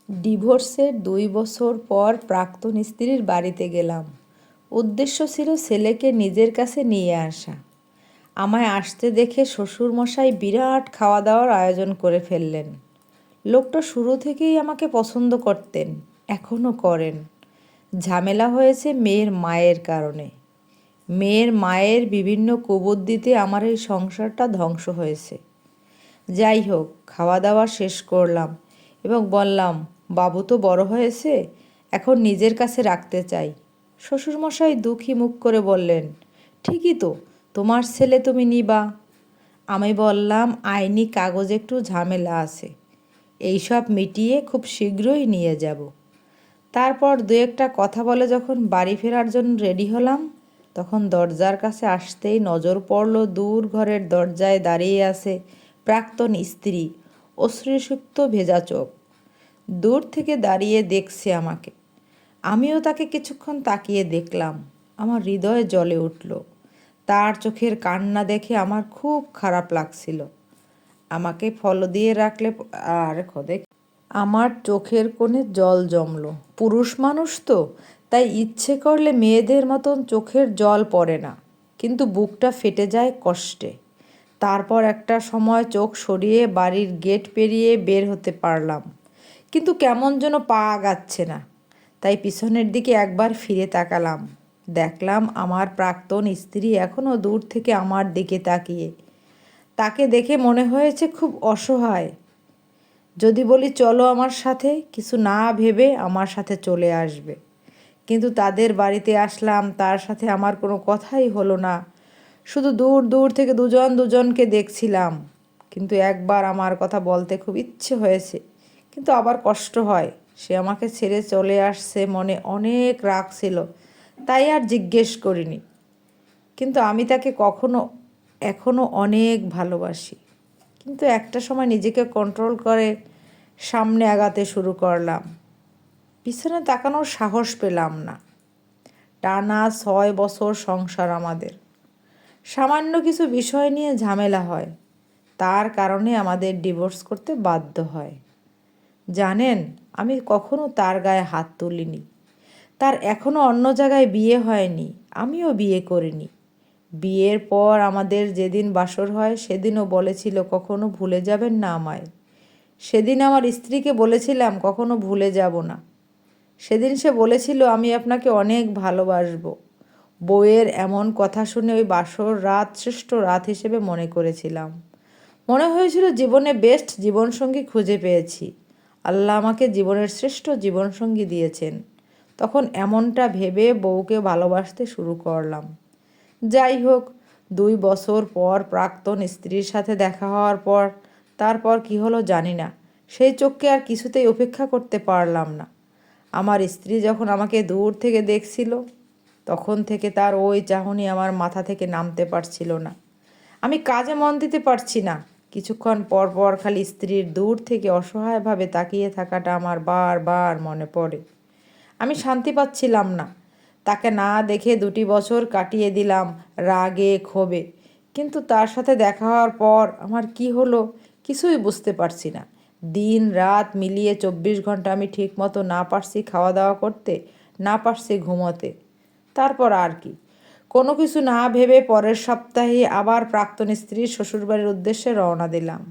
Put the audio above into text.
ডিভোর্সের ২ বছর পর প্রাক্তন স্ত্রীর বাড়িতে গেলাম। উদ্দেশ্য ছিল ছেলেকে নিজের কাছে নিয়ে আসা। আমায় আসতে দেখে শ্বশুরমশাই বিরাট খাওয়া দাওয়ার আয়োজন করে ফেললেন। লোকটা শুরু থেকেই আমাকে পছন্দ করতেন, এখনও করেন। ঝামেলা হয়েছে মেয়ের মায়ের কারণে। মেয়ের মায়ের বিভিন্ন কুবুদ্ধিতে আমার এই সংসারটা ধ্বংস হয়েছে। যাই হোক, খাওয়া দাওয়া শেষ করলাম এবং বললাম, বাবু তো বড় হয়েছে, এখন নিজের কাছে রাখতে চাই। শ্বশুরমশাই দুঃখী মুখ করে বললেন, ঠিকই তো, তোমার ছেলে তুমি নিবা। আমি বললাম, আইনি কাগজে একটু ঝামেলা আছে, এইসব মিটিয়ে খুব শীঘ্রই নিয়ে যাব। তারপর দু একটা কথা বলে যখন বাড়ি ফেরার জন্য রেডি হলাম, তখন দরজার কাছে আসতেই নজর পড়ল দূর ঘরের দরজায় দাঁড়িয়ে আছে প্রাক্তন স্ত্রী, অশ্রুসিক্ত ভেজা চোখ। দূর থেকে দাঁড়িয়ে দেখছে আমাকে। আমিও তাকে কিছুক্ষণ তাকিয়ে দেখলাম। আমার হৃদয় জ্বলে উঠল। তার চোখের কান্না দেখে আমার খুব খারাপ লাগছিল। আমাকে ফলো দিয়ে রাখলে আর খোদে, আমার চোখের কোণে জল জমলো। পুরুষ মানুষ তো, তাই ইচ্ছে করলে মেয়েদের মতন চোখের জল পড়ে না, কিন্তু বুকটা ফেটে যায় কষ্টে। তারপর একটা সময় চোখ সরিয়ে বাড়ির গেট পেরিয়ে বের হতে পারলাম, কিন্তু কেমন যেন পা আগাচ্ছে না। তাই পিছনের দিকে একবার ফিরে তাকালাম। দেখলাম আমার প্রাক্তন স্ত্রী এখনও দূর থেকে আমার দিকে তাকিয়ে। তাকে দেখে মনে হয়েছে খুব অসহায়। যদি বলি চলো আমার সাথে, কিছু না ভেবে আমার সাথে চলে আসবে। কিন্তু তাদের বাড়িতে আসলাম, তার সাথে আমার কোনো কথাই হলো না। শুধু দূর দূর থেকে দুজন দুজনকে দেখছিলাম। কিন্তু একবার আমার কথা বলতে খুব ইচ্ছে হয়েছে, কিন্তু আবার কষ্ট হয়। সে আমাকে ছেড়ে চলে আসছে, মনে অনেক রাগ ছিল, তাই আর জিজ্ঞেস করিনি। কিন্তু আমি তাকে এখনও অনেক ভালোবাসি। কিন্তু একটা সময় নিজেকে কন্ট্রোল করে সামনে আগাতে শুরু করলাম। পিছনে তাকানোর সাহস পেলাম না। টানা ৬ বছর সংসার আমাদের। সামান্য কিছু বিষয় নিয়ে ঝামেলা হয়, তার কারণে আমাদের ডিভোর্স করতে বাধ্য হয়। জানেন, আমি কখনো তার গায়ে হাত তুলিনি। তার এখনও অন্য জায়গায় বিয়ে হয়নি, আমিও বিয়ে করিনি। বিয়ের পর আমাদের যেদিন বাসর হয় সেদিনও বলেছিল, কখনো ভুলে যাবেন না আমায়। সেদিন আমার স্ত্রীকে বলেছিলাম, কখনো ভুলে যাব না। সেদিন সে বলেছিল, আমি আপনাকে অনেক ভালোবাসবো। বউয়ের এমন কথা শুনে ওই বাসর রাত শ্রেষ্ঠ রাত হিসেবে মনে করেছিলাম। মনে হয়েছিল জীবনে বেস্ট জীবনসঙ্গী খুঁজে পেয়েছি। আল্লাহ আমাকে জীবনের শ্রেষ্ঠ জীবনসঙ্গী দিয়েছেন। তখন এমনটা ভেবে বউকে ভালোবাসতে শুরু করলাম। যাই হোক, ২ বছর পর প্রাক্তন স্ত্রীর সাথে দেখা হওয়ার পর তারপর কি হলো জানি না, সেই চোখকে আর কিছুতেই উপেক্ষা করতে পারলাম না। আমার স্ত্রী যখন আমাকে দূর থেকে দেখছিল, তখন থেকে তার ওই চাহনি আমার মাথা থেকে নামতে পারছিল না। আমি কাজে মন দিতে পারছি না। কিছুক্ষণ পর পর খালি স্ত্রীর দূর থেকে অসহায়ভাবে তাকিয়ে থাকাটা আমার বারবার মনে পড়ে। আমি শান্তি পাচ্ছিলাম না। তাকে না দেখে ২ বছর কাটিয়ে দিলাম রাগে ক্ষোভে। কিন্তু তার সাথে দেখা হওয়ার পর আমার কি হলো কিছুই বুঝতে পারছি না। দিন রাত মিলিয়ে ২৪ ঘন্টা আমি ঠিকমতো না পারছি খাওয়া দাওয়া করতে, না পারছি ঘুমোতে। তারপর আর কি, কোনো কিছু না ভেবে পরের সপ্তাহে আবার প্রাক্তন স্ত্রীর শ্বশুরবাড়ির উদ্দেশ্যে রওনা দিলাম।